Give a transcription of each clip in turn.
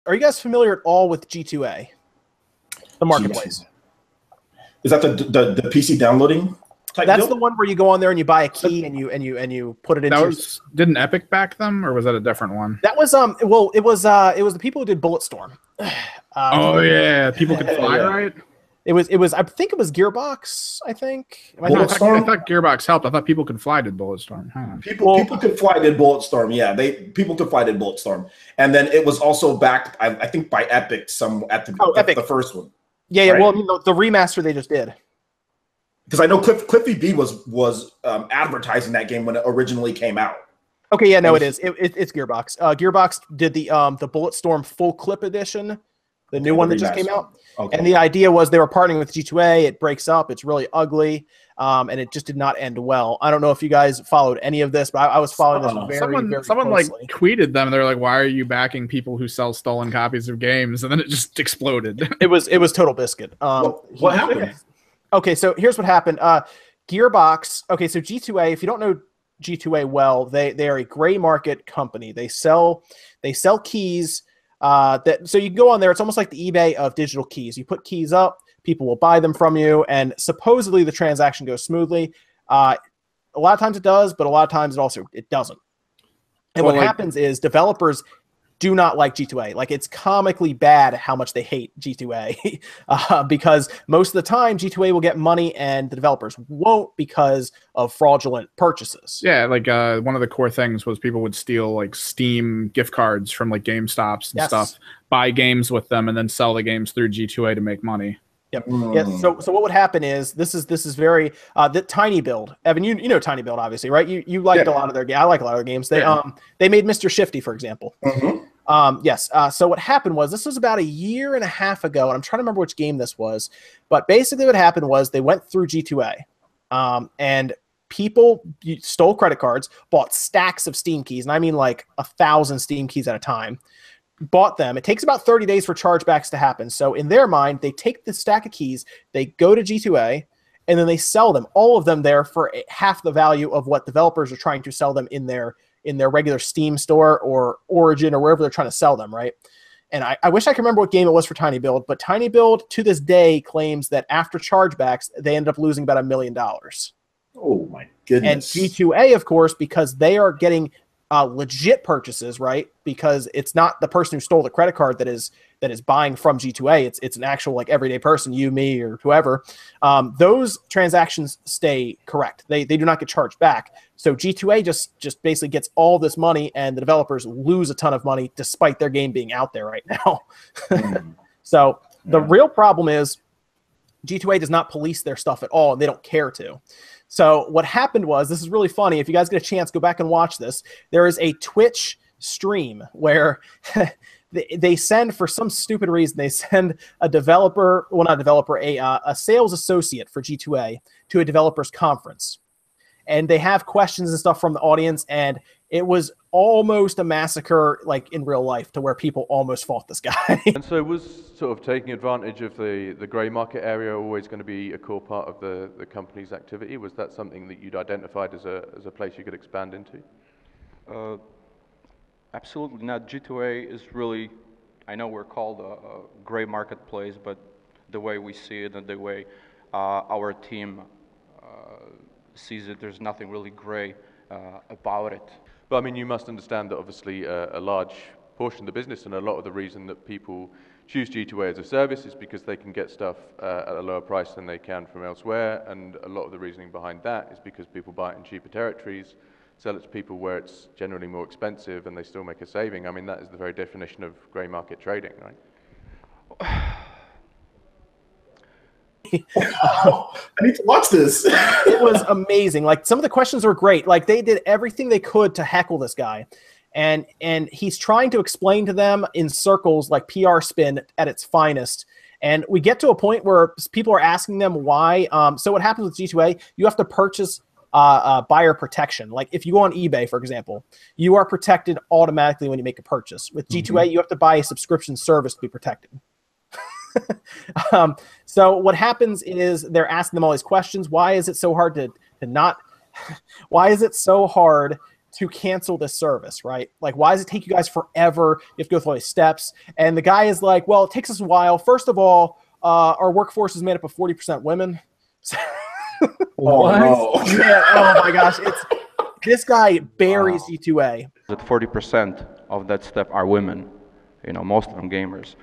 Are you guys familiar at all with G2A, the marketplace? Is that the PC downloading type That's deal? the one where you go on there and you buy a key and you put it into. Didn't Epic back them, or was that a different one? That was well, it was the people who did Bulletstorm. Oh yeah, people could fly, right? It was I think it was Gearbox. I think. I thought Gearbox helped. I thought people could fly did Bulletstorm. Huh. People could fly did Bulletstorm. Yeah, people could fly did Bulletstorm, and then it was also backed, I think, by Epic. Epic, the first one. Yeah. Right? Well, the remaster they just did. Because I know Cliffy B was advertising that game when it originally came out. Okay, yeah, no, it is. It's Gearbox. Gearbox did the Bulletstorm Full Clip Edition, the new one that just came out. Okay. And the idea was they were partnering with G2A. It breaks up. It's really ugly, and it just did not end well. I don't know if you guys followed any of this, but I was following this very someone closely. Like tweeted them. They're like, "Why are you backing people who sell stolen copies of games?" And then it just exploded. It was total biscuit. What happened? Okay, so here's what happened. Gearbox. Okay, so G2A. If you don't know G2A well, they are a gray market company. They sell keys. So you can go on there. It's almost like the eBay of digital keys. You put keys up, people will buy them from you, and supposedly the transaction goes smoothly. A lot of times it does, but a lot of times it doesn't. And what happens is developers do not like G2A. Like, it's comically bad how much they hate G2A because most of the time G2A will get money and the developers won't because of fraudulent purchases. Yeah, like one of the core things was people would steal like Steam gift cards from like GameStops and stuff, buy games with them, and then sell the games through G2A to make money. Yep. Yeah. So what would happen is this is very the Tiny Build. Evan, you know Tiny Build, obviously, right? You liked a lot of their games. I like a lot of their games. They made Mr. Shifty, for example. Yes. So what happened was, this was about a year and a half ago, and I'm trying to remember which game this was, but basically what happened was they went through G2A, and people stole credit cards, bought stacks of Steam keys, and I mean like 1,000 Steam keys at a time. Bought them. It takes about 30 days for chargebacks to happen. So in their mind, they take the stack of keys, they go to G2A, and then they sell them, all of them there for half the value of what developers are trying to sell them in their regular Steam store or Origin or wherever they're trying to sell them, right? And I wish I could remember what game it was for Tiny Build, but Tiny Build to this day claims that after chargebacks, they ended up losing about $1 million. Oh my goodness. And G2A, of course, because they are getting legit purchases, right? Because it's not the person who stole the credit card that is buying from G2A. It's an actual like everyday person, you, me, or whoever. Those transactions stay correct. They do not get charged back. So G2A just basically gets all this money, and the developers lose a ton of money despite their game being out there right now. So the real problem is G2A does not police their stuff at all, and they don't care to. So what happened was, this is really funny. If you guys get a chance, go back and watch this. There is a Twitch stream where they send, for some stupid reason, they send a developer, well, not a developer, a sales associate for G2A to a developers conference. And they have questions and stuff from the audience, and it was almost a massacre, like in real life, to where people almost fought this guy. And so was sort of taking advantage of the grey market area always going to be a core part of the company's activity? Was that something that you'd identified as a place you could expand into? Absolutely not. G2A is really, I know we're called a grey marketplace, but the way we see it and the way our team sees it, there's nothing really grey about it. But I mean, you must understand that obviously a large portion of the business, and a lot of the reason that people choose G2A as a service is because they can get stuff at a lower price than they can from elsewhere, and a lot of the reasoning behind that is because people buy it in cheaper territories, sell it to people where it's generally more expensive, and they still make a saving. I mean, that is the very definition of grey market trading, right? Wow, I need to watch this. It was amazing. Like, some of the questions were great. Like, they did everything they could to heckle this guy, and he's trying to explain to them in circles, like PR spin at its finest. And we get to a point where people are asking them why. So what happens with G2A? You have to purchase buyer protection. Like, if you go on eBay, for example, you are protected automatically when you make a purchase. With G2A, you have to buy a subscription service to be protected. So what happens is they're asking them all these questions. Why is it so hard to not? Why is it so hard to cancel this service, right? Like, why does it take you guys forever? You have to go through all these steps. And the guy is like, well, it takes us a while. First of all, our workforce is made up of 40% women. Oh, no. Yeah, oh my gosh. This guy buries G2A. That 40% of that step are women, you know, most of them gamers.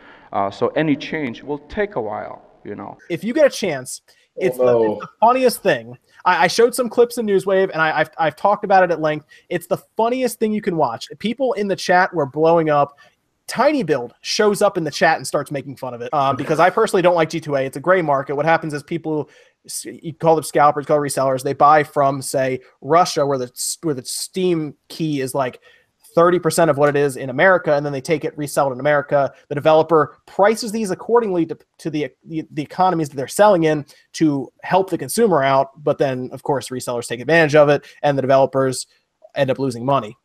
So any change will take a while, you know. If you get a chance, it's the funniest thing. I showed some clips in Newswave, and I've talked about it at length. It's the funniest thing you can watch. People in the chat were blowing up. Tiny Build shows up in the chat and starts making fun of it because I personally don't like G2A. It's a gray market. What happens is people, you call them scalpers, call them resellers. They buy from, say, Russia, where the Steam key is like 30% of what it is in America, and then they take it, resell it in America. The developer prices these accordingly to the economies that they're selling in to help the consumer out. But then, of course, resellers take advantage of it, and the developers end up losing money.